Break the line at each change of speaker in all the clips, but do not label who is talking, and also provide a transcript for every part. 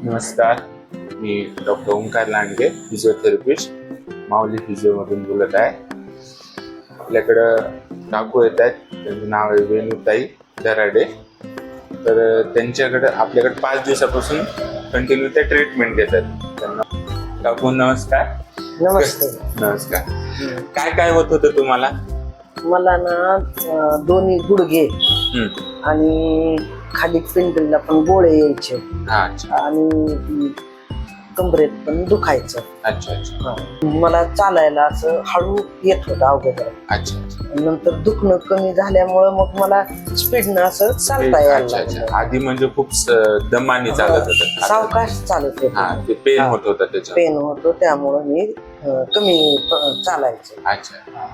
नमस्कार, मी doctor Omkar Landge, physiotherapist, माऊली फिजिओमधून बोलत आहे. आपल्याकडं काकू येत आहेत, त्यांचं नाव आहे वेणुताई दराडे. तर त्यांच्याकडं आपल्याकडे 5 दिवसापासून कंटिन्यू त्या ट्रीटमेंट घेतात. त्यांना काकू नमस्कार. नमस्कार. काय काय होत होतं तुम्हाला?
मला ना दोन्ही गुडघे आणि खाली पिंडीला पण गोळे यायचे आणि कमरेत पण दुखायचं.
अच्छा अच्छा.
मला चालायला असं हळू येत होतं अगोदर.
अच्छा.
नंतर दुखणं कमी झाल्यामुळं मग मला स्पीडनं असं चालता यायला.
आधी म्हणजे खूप दमाने चालत होतं,
सावकाश चालत होतं.
ते पेन होत होतं, त्याच्या
पेन होतो त्यामुळं मी कमी चालायचं.
अच्छा.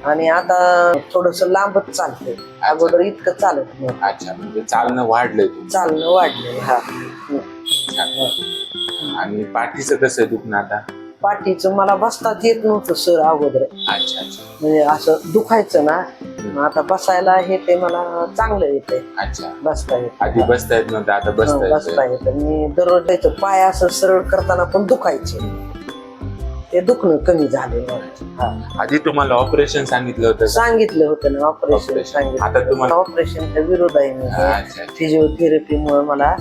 आणि आता थोडस लांबच चालते. अगोदर इतकं चालत नाही.
अच्छा, म्हणजे चालणं वाढलंय तुमचं?
चालणं वाढलंय. हा.
आणि पाठीचं कसं आहे दुखणं आता?
पाठीचं मला बसताच येत नव्हतं सर अगोदर.
अच्छा अच्छा.
म्हणजे असं दुखायचं ना. आता बसायला हे ते मला चांगलं येतंय.
अच्छा,
बसता येत.
आधी बसता येत नव्हतं, आता
बसता येत. मी दररोज जायचं, पाय असं सरळ करताना पण दुखायचे. ते दुखणं कमी झाले.
आधी तुम्हाला ऑपरेशन सांगितलं होतं?
सांगितलं होतं ना, ऑपरेशन सांगितलं.
आता तुम्हाला
ऑपरेशनच्या विरोध आहे. फिजिओथेरपीमुळे मला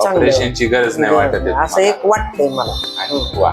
ऑपरेशनची गरज नाही वाटत
असं एक वाटतंय मला.
वा.